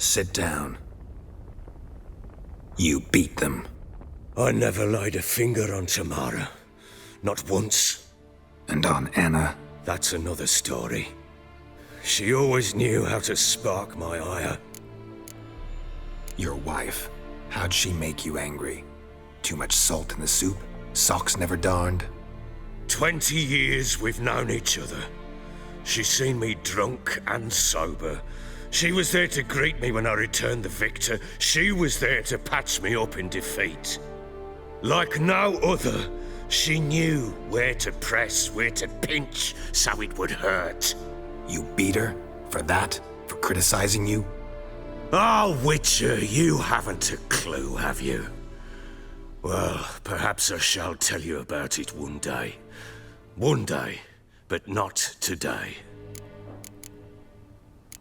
Sit down. You beat them. I never laid a finger on Tamara. Not once. And on Anna? That's another story. She always knew how to spark my ire. Your wife. How'd she make you angry? Too much salt in the soup? Socks never darned? 20 years we've known each other. She's seen me drunk and sober. She was there to greet me when I returned the victor. She was there to patch me up in defeat. Like no other, she knew where to press, where to pinch, so it would hurt. You beat her? For that? For criticizing you? Oh, Witcher, you haven't a clue, have you? Well, perhaps I shall tell you about it one day. One day, but not today.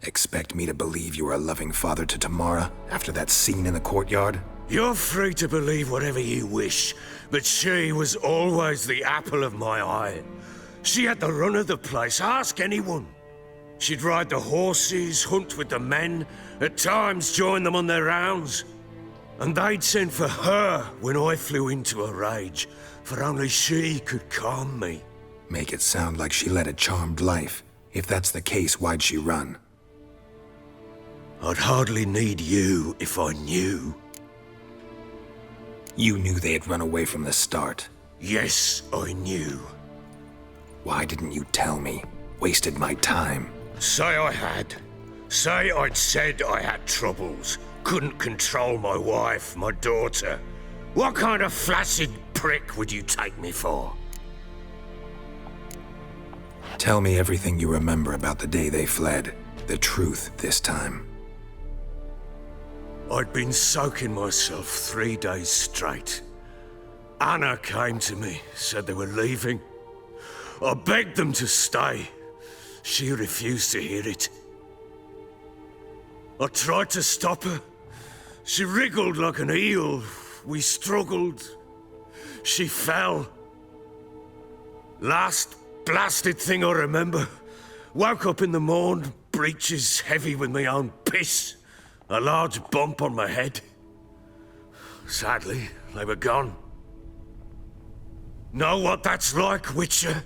Expect me to believe you were a loving father to Tamara after that scene in the courtyard? You're free to believe whatever you wish, but she was always the apple of my eye. She had the run of the place, ask anyone. She'd ride the horses, hunt with the men, at times join them on their rounds. And they'd send for her when I flew into a rage, for only she could calm me. Make it sound like she led a charmed life. If that's the case, why'd she run? I'd hardly need you if I knew. You knew they had run away from the start. Yes, I knew. Why didn't you tell me? Wasted my time. Say I had. Say I'd said I had troubles. Couldn't control my wife, my daughter. What kind of flaccid prick would you take me for? Tell me everything you remember about the day they fled. The truth this time. I'd been soaking myself 3 days straight. Anna came to me, said they were leaving. I begged them to stay. She refused to hear it. I tried to stop her. She wriggled like an eel. We struggled. She fell. Last blasted thing I remember. Woke up in the morn, breeches heavy with my own piss. A large bump on my head. Sadly, they were gone. Know what that's like, Witcher?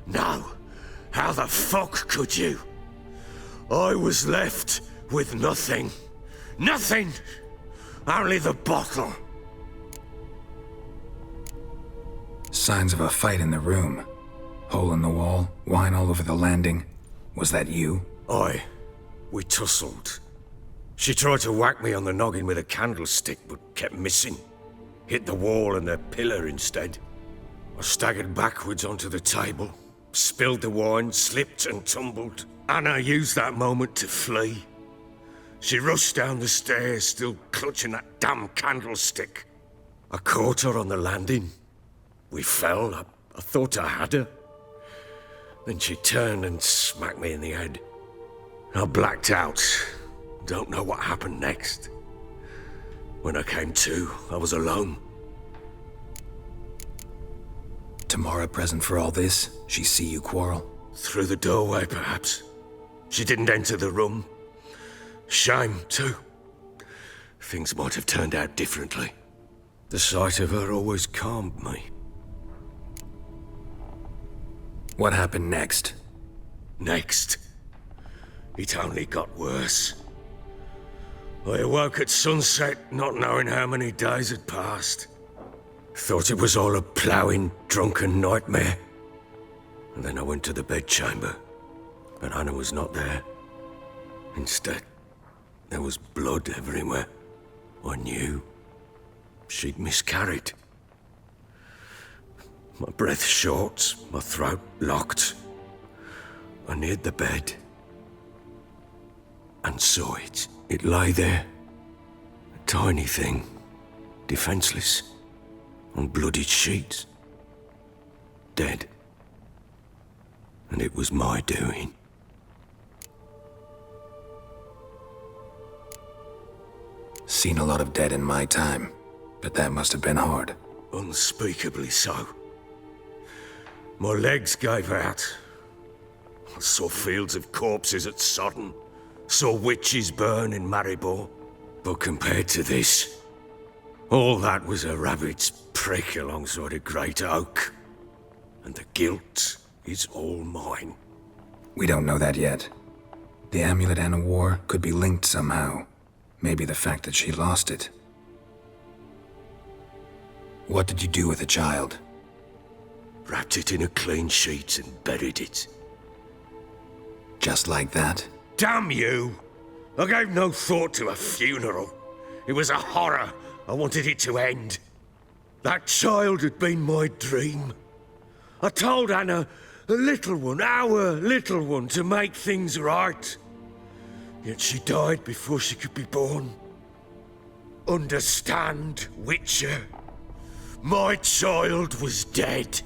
No. How the fuck could you? I was left with nothing. Nothing! Only the bottle. Signs of a fight in the room. Hole in the wall, wine all over the landing. Was that you? Aye. We tussled. She tried to whack me on the noggin with a candlestick, but kept missing. Hit the wall and the pillar instead. I staggered backwards onto the table, spilled the wine, slipped and tumbled. Anna used that moment to flee. She rushed down the stairs, still clutching that damn candlestick. I caught her on the landing. We fell. I thought I had her. Then she turned and smacked me in the head. I blacked out. Don't know what happened next. When I came to, I was alone. Tamara present for all this? She see you quarrel? Through the doorway, perhaps. She didn't enter the room. Shame, too. Things might have turned out differently. The sight of her always calmed me. What happened next? Next? It only got worse. I awoke at sunset, not knowing how many days had passed. Thought it was all a ploughing, drunken nightmare. And then I went to the bedchamber, but Anna was not there. Instead, there was blood everywhere. I knew she'd miscarried. My breath short, my throat locked. I neared the bed and saw it. It lay there, a tiny thing, defenseless, on bloodied sheets, dead. And it was my doing. Seen a lot of dead in my time, but that must have been hard. Unspeakably so. My legs gave out. I saw fields of corpses at Sodden, saw witches burn in Maribor. But compared to this, all that was a rabbit's prick alongside a great oak. And the guilt is all mine. We don't know that yet. The amulet Anna wore could be linked somehow. Maybe the fact that she lost it. What did you do with the child? Wrapped it in a clean sheet and buried it. Just like that? Damn you! I gave no thought to a funeral. It was a horror. I wanted it to end. That child had been my dream. I told Anna, the little one, our little one, to make things right. Yet she died before she could be born. Understand, Witcher? My child was dead.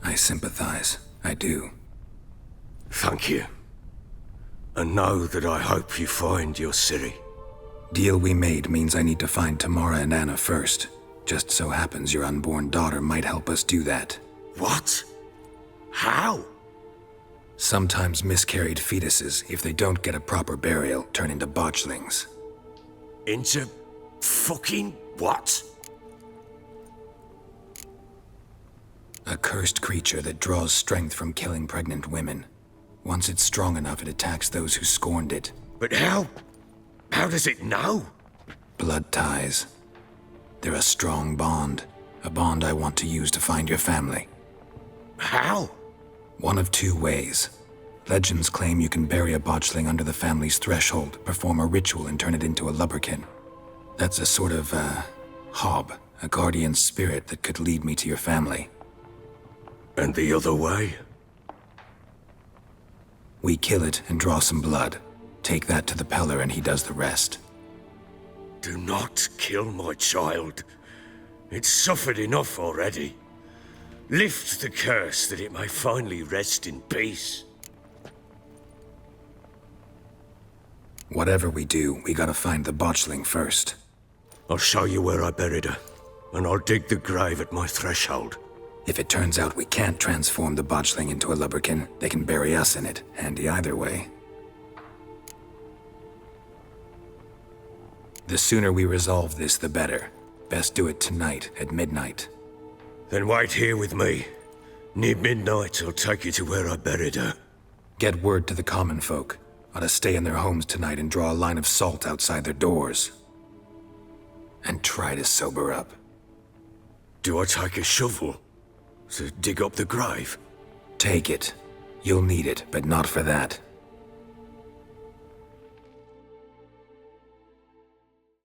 I sympathize. I do. Thank you. And know that I hope you find your Ciri. Deal we made means I need to find Tamara and Anna first. Just so happens your unborn daughter might help us do that. What? How? Sometimes miscarried fetuses, if they don't get a proper burial, turn into botchlings. Into fucking what? A cursed creature that draws strength from killing pregnant women. Once it's strong enough, it attacks those who scorned it. But how? How does it know? Blood ties. They're a strong bond. A bond I want to use to find your family. How? One of two ways. Legends claim you can bury a botchling under the family's threshold, perform a ritual, and turn it into a lubberkin. That's a sort of, hob, a guardian spirit that could lead me to your family. And the other way? We kill it and draw some blood. Take that to the Peller and he does the rest. Do not kill my child. It's suffered enough already. Lift the curse that it may finally rest in peace. Whatever we do, we gotta find the botchling first. I'll show you where I buried her, and I'll dig the grave at my threshold. If it turns out we can't transform the botchling into a lubberkin, they can bury us in it. Handy either way. The sooner we resolve this, the better. Best do it tonight, at midnight. Then wait here with me. Near midnight, I'll take you to where I buried her. Get word to the common folk. Ought to stay in their homes tonight and draw a line of salt outside their doors. And try to sober up. Do I take a shovel to dig up the grave? Take it. You'll need it, but not for that.